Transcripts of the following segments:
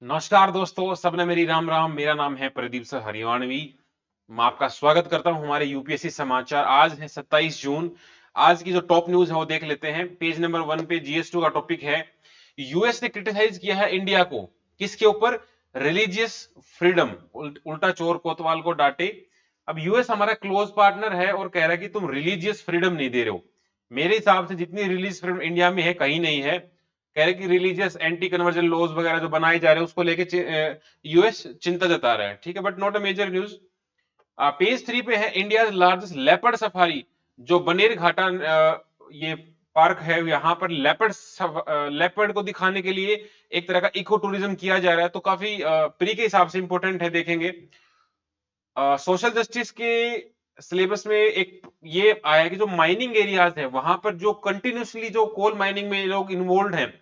नमस्कार दोस्तों, सबने मेरी राम राम। मेरा नाम है प्रदीप सर हरियाणवी। मैं आपका स्वागत करता हूं हमारे यूपीएससी समाचार। आज है 27 जून। आज की जो टॉप न्यूज है वो देख लेते हैं। पेज नंबर 1 पे GS2 का टॉपिक है, यूएस ने क्रिटिसाइज किया है इंडिया को। किसके ऊपर? Religious freedom. उल्टा चोर कोतवाल को डांटे। अब यूएस हमारा क्लोज पार्टनर है और कह रहा है कि तुम रिलीजियस फ्रीडम नहीं दे रहे हो। मेरे हिसाब से जितनी रिलीजियस फ्रीडम इंडिया में है कहीं नहीं है। कह रहे कि रिलीजियस एंटी कन्वर्जन लॉज वगैरह जो बनाए जा रहे हैं उसको लेके यूएस चिंता जता रहा है। ठीक है, but not a major news. Page 3 पे है इंडिया लार्जेस्ट लेपर्ड सफारी। जो बनेर घाटा ये पार्क है, यहाँ पर लेपर्ड को दिखाने के लिए एक तरह का इको टूरिज्म किया जा रहा है। तो काफी प्री के हिसाब से इंपॉर्टेंट है, देखेंगे। सोशल जस्टिस के सिलेबस में एक ये आया कि जो माइनिंग एरियाज है वहां पर जो कंटिन्यूसली जो कोल माइनिंग में लोग इन्वॉल्व हैं,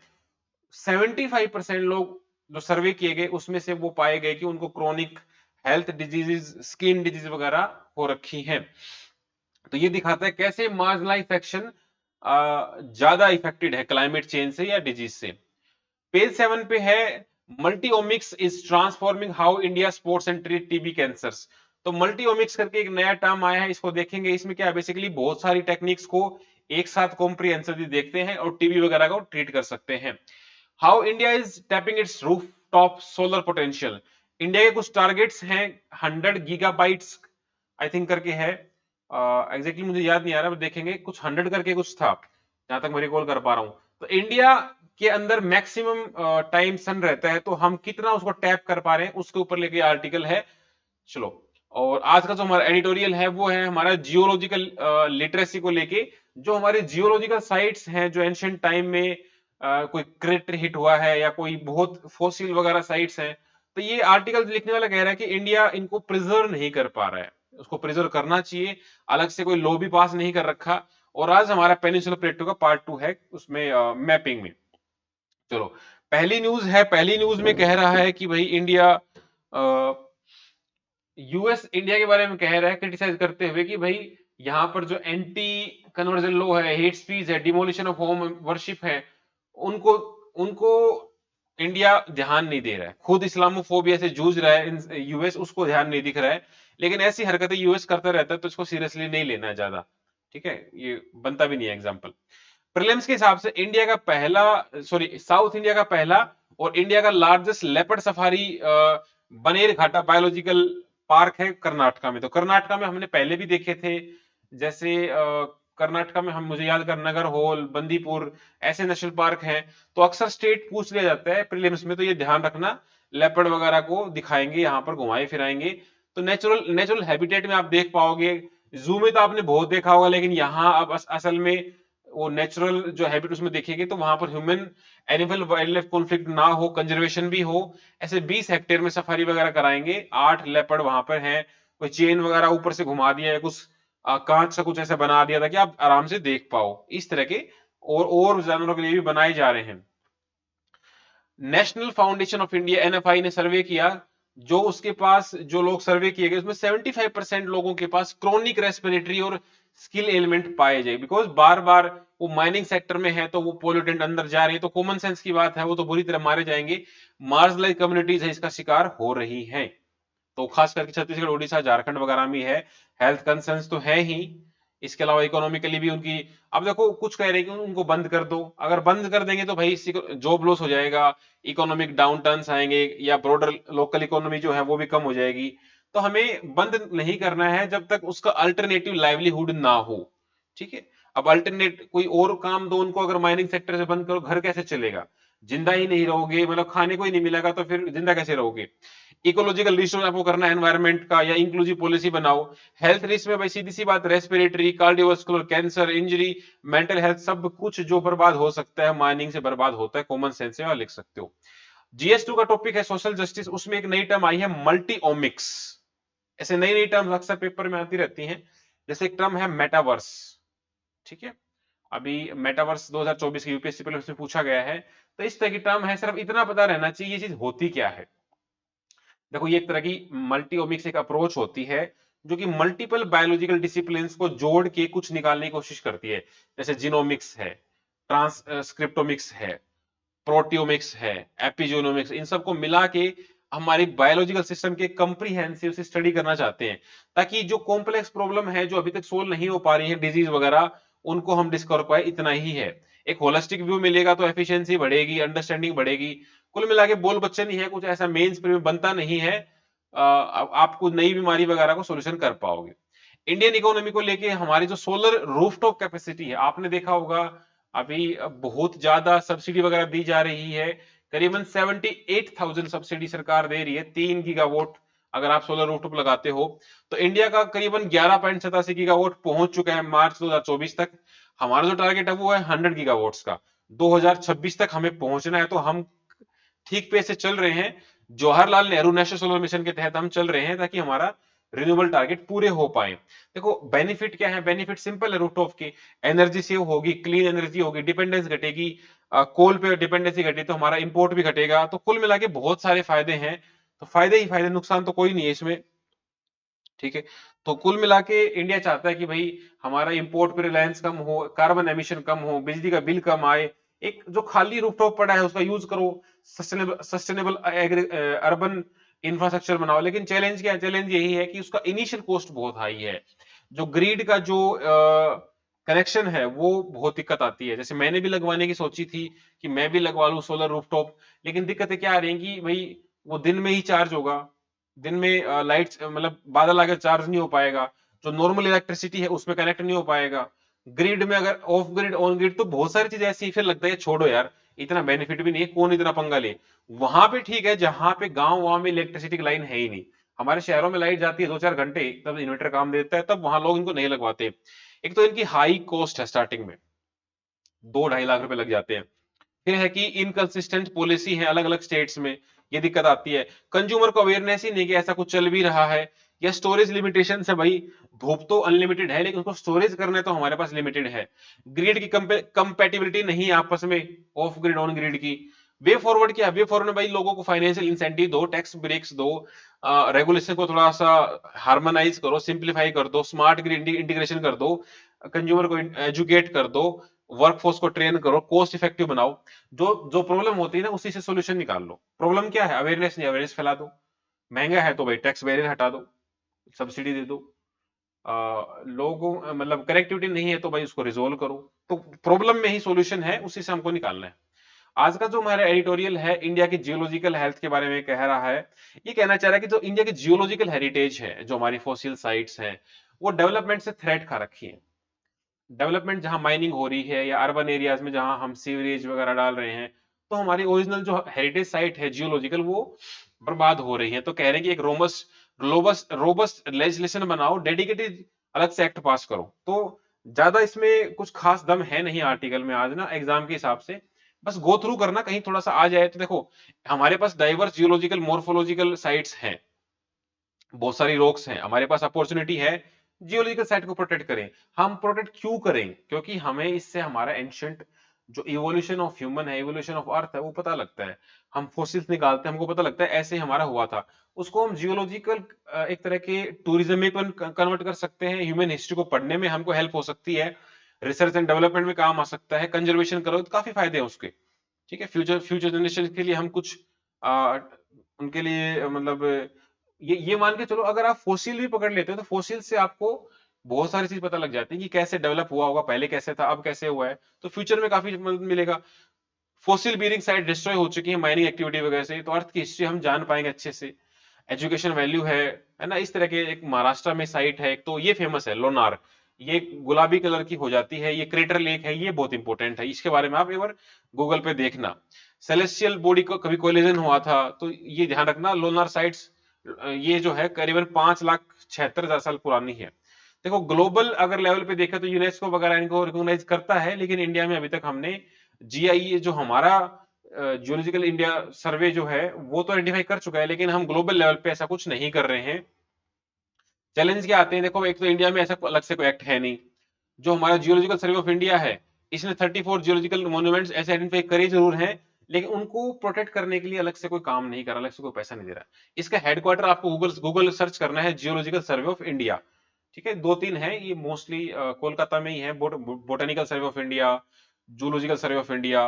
75% लोग जो सर्वे किए गए उसमें से वो पाए गए कि उनको chronic health diseases, skin disease वगैरह हो रखी हैं। तो ये दिखाता है कैसे मार्जिनलाइज्ड सेक्शन ज्यादा इफेक्टेड है क्लाइमेट चेंज से या डिजीज से। पेज 7 पे है, multiomics is transforming how India sports and treat TB cancers. तो मल्टीओमिक्स करके एक नया टर्म आया है, इसको देखेंगे। इसमें क्या है, बेसिकली बहुत सारी टेक्निक्स को एक साथ कॉम्प्रिहेंसिवली देखते हैं और टीबी वगैरह को ट्रीट कर सकते हैं। How India is tapping it's roof top solar potential. India के कुछ टारगेट्स हैं, 100 गीगाबाइट्स आई थिंक करके है। एग्जैक्टली मुझे याद नहीं आ रहा, देखेंगे। कुछ 100 करके कुछ था, जहां तक मैं रिकॉल कर पा रहा हूं। तो इंडिया के अंदर मैक्सिमम टाइम सन रहता है, तो हम कितना उसको टैप कर पा रहे हैं उसके ऊपर लेके आर्टिकल है। चलो, और आज का जो हमारा एडिटोरियल है वो है हमारा जियोलॉजिकल लिटरेसी को लेके। जो हमारे जियोलॉजिकल साइट्स हैं, जो एंशियंट टाइम में कोई क्रेटर हिट हुआ है या कोई बहुत फॉसिल वगैरह साइट्स हैं, तो ये आर्टिकल लिखने वाला कह रहा है कि इंडिया इनको प्रिजर्व नहीं कर पा रहा है। उसको प्रिजर्व करना चाहिए, अलग से कोई लॉ भी पास नहीं कर रखा। और आज हमारा पेनिनसुलर प्लेटो का पार्ट 2 है उसमें मैपिंग में। चलो, पहली न्यूज है। पहली न्यूज में कह रहा है कि भाई इंडिया, यूएस इंडिया के बारे में कह रहा है क्रिटिसाइज करते हुए कि भाई यहाँ पर जो एंटी कन्वर्जन लॉ है, हेट स्पीच है, डिमोलिशन ऑफ होम वर्शिप है, उनको उनको इंडिया ध्यान नहीं दे रहा है। खुद इस्लामोफोबिया से जूझ रहा है यूएस, उसको ध्यान नहीं दिख रहा है। लेकिन ऐसी हरकतें यूएस करता रहता है तो इसको सीरियसली नहीं लेना है ज्यादा। ठीक है, ये बनता भी नहीं है एग्जाम्पल। प्रीलिम्स के हिसाब से इंडिया का पहला, सॉरी, साउथ इंडिया का पहला और इंडिया का लार्जेस्ट लेपर्ड सफारी बनेर घाटा बायोलॉजिकल पार्क है कर्नाटका में। तो कर्नाटका में हमने पहले भी देखे थे, जैसे कर्नाटका में हम, मुझे याद कर, नगर होल, बंदीपुर, ऐसे नेशनल पार्क हैं। तो अक्सर स्टेट पूछ लिया जाता है प्रीलिम्स में, तो ये ध्यान रखना। लेपर्ड वगैरह को दिखाएंगे, यहाँ पर घुमाए फिराएंगे। तो नेचुरल नेचुरल हैबिटेट में आप देख पाओगे। जू में तो आपने बहुत देखा होगा, लेकिन यहाँ अब असल में वो नेचुरल जो हैबिट उसमें देखेंगे तो वहां पर human animal wild life conflict ना हो, कंजर्वेशन भी हो। ऐसे 20 हेक्टेयर में सफारी वगैरह कराएंगे। 8 लेपर्ड वहां पर हैं। कोई चेन वगैरह ऊपर से घुमा दिया है, कुछ कांच का कुछ ऐसा बना दिया था कि आप आराम से देख पाओ। इस तरह के और जानवरों के लिए भी बनाए जा रहे हैं। National foundation of India NFI ने सर्वे किया। जो उसके पास जो लोग सर्वे किए गए उसमें 75% लोगों के पास क्रोनिक रेस्पिरेटरी और स्किल एलिमेंट पाए जाए। बिकॉज बार बार वो माइनिंग सेक्टर में है तो वो पोल्यूटेंट अंदर जा रहे हैं, तो कॉमन सेंस की बात है, वो तो बुरी तरह मारे जाएंगे। मार्जिनलाइज कम्युनिटीज है इसका शिकार हो रही हैं। तो खास करके छत्तीसगढ़, उड़ीसा, झारखंड वगैरह में है। हेल्थ कंसर्न्स तो है ही, इसके अलावा इकोनॉमिकली भी उनकी। अब देखो, कुछ कह रहे हैं कि उनको बंद कर दो। अगर बंद कर देंगे तो भाई जॉब लॉस हो जाएगा, इकोनॉमिक डाउन टर्न्स आएंगे, या ब्रॉडर लोकल इकोनॉमी जो है वो भी कम हो जाएगी। तो हमें बंद नहीं करना है जब तक उसका अल्टरनेटिव लाइवलीहुड ना हो। ठीक है, अब अल्टरनेट कोई और काम दो उनको। अगर माइनिंग सेक्टर से बंद करो, घर कैसे चलेगा? जिंदा ही नहीं रहोगे, मतलब खाने को ही नहीं मिलेगा तो फिर जिंदा कैसे रहोगे? इकोलॉजिकल रिस्टोर आपको करना है एनवायरमेंट का, या इंक्लूसिव पॉलिसी बनाओ। हेल्थ रिस्क में भाई सीधी सी बात, respiratory, cardiovascular, cancer, injury, mental health, सब कुछ जो बर्बाद हो सकता है माइनिंग से बर्बाद होता है। कॉमन सेंस से लिख सकते हो। GS2 का टॉपिक है सोशल जस्टिस। उसमें एक नई टर्म आई है, मल्टी ओमिक्स। ऐसे नई नई टर्म अक्सर पेपर में आती रहती हैं। जैसे एक टर्म है मेटावर्स। ठीक है, अभी मेटावर्स 2024 के यूपीएससी प्रीलिम्स में पूछा गया है। तो इस तरह की टर्म है, सिर्फ इतना पता रहना चाहिए ये चीज होती क्या है। देखो, ये एक तरह की मल्टीओमिक्स एक अप्रोच होती है जो कि मल्टीपल बायोलॉजिकल डिसिप्लिन्स को जोड़ के कुछ निकालने की कोशिश करती है। जैसे जीनोमिक्स है, ट्रांसक्रिप्टोमिक्स है, प्रोटियोमिक्स है, एपिजीनोमिक्स, इन सबको मिला के हमारी बायोलॉजिकल सिस्टम के कंप्रीहेंसिव से स्टडी करना चाहते हैं, ताकि जो कॉम्प्लेक्स प्रॉब्लम है जो अभी तक सोल्व नहीं हो पा रही है, डिजीज वगैरह, उनको हम डिस्कवर पाए, इतना ही है। एक होलिस्टिक व्यू मिलेगा तो एफिशिएंसी बढ़ेगी, अंडरस्टैंडिंग बढ़ेगी। कुल मिला के बोल बच्चे नहीं है, कुछ ऐसा मेन स्ट्रीम में बनता नहीं है, आपको नई बीमारी वगैरह को सोल्यूशन कर पाओगे। इंडियन इकोनॉमी को लेके हमारी जो सोलर रूफटॉप कैपेसिटी है, आपने देखा होगा अभी बहुत ज्यादा सब्सिडी वगैरह दी जा रही है, करीबन 78,000 सब्सिडी सरकार दे रही है, 3 गीगावाट अगर आप सोलर रूफटॉप लगाते हो। तो इंडिया का करीबन 11.87 गीगावाट पहुंच चुका है मार्च 2024 तक। हमारा जो टारगेट है वो है 100 गीगावाट्स का, 2026 तक हमें पहुंचना है। तो हम ठीक पे से चल रहे हैं, Jawaharlal Nehru national solar mission के तहत हम चल रहे हैं, ताकि हमारा रिन्यूएबल टारगेट पूरे हो पाए। देखो बेनिफिट क्या है, बेनिफिट सिंपल है रूफटॉप की, एनर्जी सेव होगी, क्लीन एनर्जी होगी, डिपेंडेंस घटेगी, कोल पे डिपेंडेंसी घटी तो हमारा इंपोर्ट भी घटेगा। तो कुल मिला के बहुत सारे फायदे हैं, तो फायदे ही फायदे, नुकसान तो कोई नहीं है इसमें, ठीक है। तो कुल मिला के इंडिया चाहता है कि भाई हमारा इंपोर्ट पे रिलायंस कम हो, कार्बन एमिशन कम हो, बिजली का बिल कम आए, एक जो खाली रूफटॉप पड़ा है उसका यूज करो, सस्टेनेबल सस्टेनेबल अर्बन इंफ्रास्ट्रक्चर बनाओ। लेकिन चैलेंज क्या है, चैलेंज यही है कि उसका इनिशियल कॉस्ट बहुत हाई है, जो ग्रिड का जो कनेक्शन है वो बहुत दिक्कत आती है। जैसे मैंने भी लगवाने की सोची थी कि मैं भी लगवा लूं सोलर रूफटॉप, लेकिन दिक्कतें क्या आ रही हैं कि भाई वो दिन में ही चार्ज होगा, दिन में लाइट मतलब बादल आकर चार्ज नहीं हो पाएगा, जो नॉर्मल इलेक्ट्रिसिटी है उसमें कनेक्ट नहीं हो पाएगा। ग्रिड में अगर ऑफ ग्रिड ऑन ग्रिड तो बहुत सारी चीजें ऐसी, फिर लगता है छोड़ो यार, इतना बेनिफिट भी नहीं है, कौन इतना पंगा ले। वहां पे ठीक है जहां पे गांव वहां में इलेक्ट्रिसिटी की लाइन है ही नहीं, हमारे शहरों में लाइट जाती है 2-4 घंटे, तब इन्वर्टर काम देता है, तब वहां लोग इनको नहीं लगवाते। एक तो इनकी हाई कॉस्ट है, स्टार्टिंग में 2-2.5 लाख रुपए लग जाते हैं। फिर है कि इनकंसिस्टेंट पॉलिसी है अलग अलग स्टेट्स में, ये दिक्कत आती है। कंज्यूमर को अवेयरनेस ही नहीं कि ऐसा कुछ चल भी रहा है, या स्टोरेज लिमिटेशन है भाई, धूप तो अनलिमिटेड है लेकिन उसको स्टोरेज करना है तो हमारे पास लिमिटेड है। ग्रिड की कंपेटिबिलिटी नहीं है आपस में, ऑफ ग्रिड ऑन ग्रिड की। वे फॉरवर्ड क्या है, वे फॉरवर्ड में भाई लोगों को फाइनेंशियल इंसेंटिव दो, टैक्स ब्रेक्स दो, रेगुलेशन को थोड़ा सा हार्मोनाइज करो, सिंप्लीफाई कर दो, स्मार्ट ग्रिड इंटीग्रेशन कर दो, कंज्यूमर को एजुकेट कर दो, वर्कफोर्स को ट्रेन करो, कॉस्ट इफेक्टिव बनाओ। जो जो प्रॉब्लम होती है ना उसी से सॉल्यूशन निकाल लो। प्रॉब्लम क्या है, अवेयरनेस नहीं, अवेयरनेस फैला दो। महंगा है तो भाई टैक्स बैरियर हटा दो, सब्सिडी दे दो। लोगों मतलब कनेक्टिविटी नहीं है तो भाई उसको रिजोल्व करो। तो प्रॉब्लम में ही सॉल्यूशन है, उसी से हमको निकालना है। आज का जो हमारा एडिटोरियल है इंडिया की जियोलॉजिकल हेल्थ के बारे में कह रहा है, ये कहना चाह रहा है कि जो इंडिया की जियोलॉजिकल हेरिटेज है, जो हमारी फॉसिल साइट्स हैं, वो डेवलपमेंट से थ्रेट खा रखी है। डेवलपमेंट जहां माइनिंग हो रही है या अर्बन एरियाज में जहां हम सीवरेज वगैरह डाल रहे हैं, तो हमारी ओरिजिनल जो हेरिटेज साइट है जियोलॉजिकल, वो बर्बाद हो रही है। तो कह रहे हैं कि एक रोबस्ट रोबस्ट लेजिस्लेशन बनाओ, डेडिकेटेड अलग से एक्ट पास करो। तो ज्यादा इसमें कुछ खास दम है नहीं आर्टिकल में आज ना, एग्जाम के हिसाब से बस गो थ्रू करना, कहीं थोड़ा सा आ जाए। तो देखो हमारे पास डाइवर्स जियोलॉजिकल मोर्फोलॉजिकल साइट्स हैं, बहुत सारी रॉक्स हैं, हमारे पास अपॉर्चुनिटी है जियोलॉजिकल साइट को प्रोटेक्ट करें। हम प्रोटेक्ट क्यों करें, क्योंकि हमें इससे हमारा एंशियंट जो इवोल्यूशन ऑफ ह्यूमन है, इवोल्यूशन ऑफ अर्थ है, वो पता लगता है। हम फोसिल्स निकालते हैं, हमको पता लगता है ऐसे हमारा हुआ था। उसको हम जियोलॉजिकल एक तरह के टूरिज्म में कन्वर्ट कर सकते हैं, ह्यूमन हिस्ट्री को पढ़ने में हमको हेल्प हो सकती है, रिसर्च एंड डेवलपमेंट में काम आ सकता है, कंजर्वेशन करो तो काफी फायदे हैं उसके। ठीक है, फ्यूचर फ्यूचर जनरेशन के लिए हम कुछ आ, उनके लिए मतलब ये मान के चलो, अगर आप फोसिल भी पकड़ लेते हो तो फोसिल से आपको बहुत सारी चीज पता लग जाती है कि कैसे डेवलप हुआ होगा, पहले कैसे था, अब कैसे हुआ है। तो फ्यूचर में काफी मदद मिलेगा। फोसिल बीरिंग साइट डिस्ट्रॉय हो चुकी है माइनिंग एक्टिविटी वगैरह से, तो अर्थ की हिस्ट्री हम जान पाएंगे अच्छे से। एजुकेशन वैल्यू है ना, इस तरह के। एक महाराष्ट्र में साइट है, एक तो ये फेमस है लोनार, ये गुलाबी कलर की हो जाती है, ये क्रेटर लेक है, ये बहुत इंपॉर्टेंट है, इसके बारे में आप एक बार गूगल पे देखना। सेलेस्टियल बॉडी को कभी कोलिजन हुआ था, तो ये ध्यान रखना। लोनार साइट्स ये जो है करीबन 5,76,000 साल पुरानी है। देखो ग्लोबल अगर लेवल पे देखा तो यूनेस्को वगैरह इनको रिकॉग्नाइज करता है, लेकिन इंडिया में अभी तक हमने जीआई जो हमारा जियोलॉजिकल इंडिया सर्वे जो है वो तो आइडेंटिफाई कर चुका है, लेकिन हम ग्लोबल लेवल पे ऐसा कुछ नहीं कर रहे हैं। चैलेंज क्या आते हैं, देखो एक तो इंडिया में ऐसा अलग से कोई एक्ट है नहीं। जो हमारा जियोलॉजिकल सर्वे ऑफ इंडिया है, इसने 34 जियोलॉजिकल मॉन्यूमेंट्स ऐसे आइडेंटिफाई करे जरूर हैं, लेकिन उनको प्रोटेक्ट करने के लिए अलग से कोई काम नहीं कर रहा, अलग से कोई पैसा नहीं दे रहा। इसका हेडक्वार्टर आपको गूगल गूगल सर्च करना है, जियोलॉजिकल सर्वे ऑफ इंडिया। ठीक है, 2-3 है ये, मोस्टली कोलकाता में ही है। Botanical survey of India, zoological survey of India,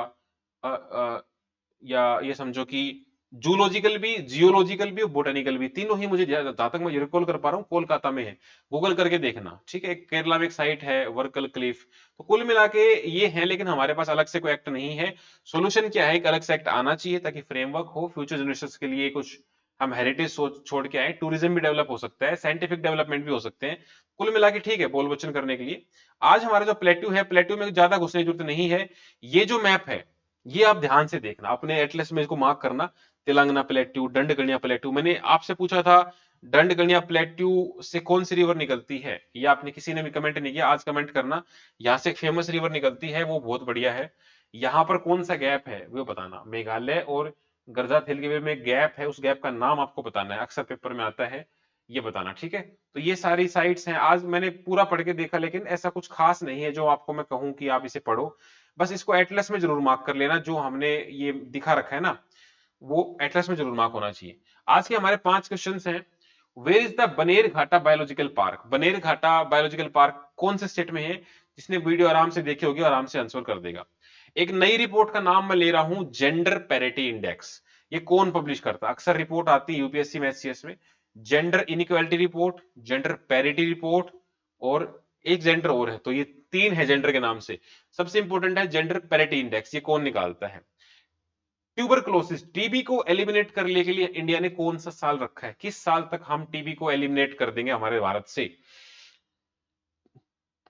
या ये समझो कि जूलॉजिकल भी, जियोलॉजिकल भी और बोटेनिकल भी, तीनों ही मुझे जहां तक मैं रिकॉल कर पा रहा हूँ कोलकाता में है। गूगल करके देखना, ठीक है। केरला में एक साइट है वर्कल क्लिफ। तो कुल मिला के ये है, लेकिन हमारे पास अलग से कोई एक्ट नहीं है। सोल्यूशन क्या है, एक अलग से एक्ट आना चाहिए ताकि फ्रेमवर्क हो फ्यूचर जनरेशन के लिए, कुछ हम हेरिटेज छोड़ के आए। टूरिज्म भी डेवलप हो सकता है, साइंटिफिक डेवलपमेंट भी हो सकते हैं। कुल मिला के ठीक है बोल वचन करने के लिए। आज हमारा जो प्लेट्यू है, प्लेट्यू में ज्यादा घुसने की जरूरत नहीं है। ये जो मैप है ये आप ध्यान से देखना, अपने एटलस में इसको मार्क करना। Telangana plateau, Dandakaranya plateau. मैंने आपसे पूछा था दंडकणिया प्लेट्यू से कौन सी रिवर निकलती है, ये आपने किसी ने भी कमेंट नहीं किया, आज कमेंट करना। यहाँ से एक फेमस रिवर निकलती है, वो बहुत बढ़िया है। यहाँ पर कौन सा गैप है वो बताना। मेघालय और गर्जा थिलगेवे में गैप है, उस गैप का नाम आपको बताना है, अक्सर पेपर में आता है, ये बताना, ठीक है। तो ये सारी साइट्स हैं। आज मैंने पूरा पढ़ के देखा, लेकिन ऐसा कुछ खास नहीं है जो आपको मैं कहूं कि आप इसे पढ़ो। बस इसको एटलस में जरूर मार्क कर लेना, जो हमने ये दिखा रखा है ना, वो एटलस में जरूर मार्क होना चाहिए। आज के हमारे 5 क्वेश्चंस हैं। वेयर इज द बनेर घाटा बायोलॉजिकल पार्क? बनेर घाटा बायोलॉजिकल पार्क कौन से स्टेट में है? जिसने वीडियो आराम से देखी होगी आराम से आंसर कर देगा। एक नई रिपोर्ट का नाम मैं ले रहा हूं, जेंडर पैरिटी इंडेक्स। ये कौन पब्लिश करता है? अक्सर रिपोर्ट आती है यूपीएससी में, एचसीएस में। Gender inequality report, gender parity report, और एक जेंडर और है, तो ये 3 है जेंडर के नाम से। सबसे इंपॉर्टेंट है जेंडर पैरिटी इंडेक्स, ये कौन निकालता है? ट्यूबरक्लोसिस, टीबी को एलिमिनेट करने के लिए इंडिया ने कौन सा साल रखा है? किस साल तक हम टीबी को एलिमिनेट कर देंगे हमारे भारत से?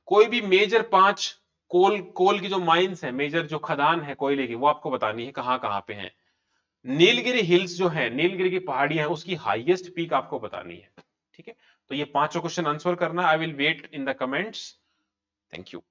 कोई भी मेजर 5 कोल की जो माइंस है, मेजर जो खदान है कोयले की, वो आपको बतानी है कहां कहां पे है। नीलगिरी हिल्स जो है, नीलगिरी की पहाड़ियां हैं, उसकी हाईएस्ट पीक आपको बतानी है, ठीक है। तो ये 5 क्वेश्चन आंसर करना। I will wait in the comments. Thank you.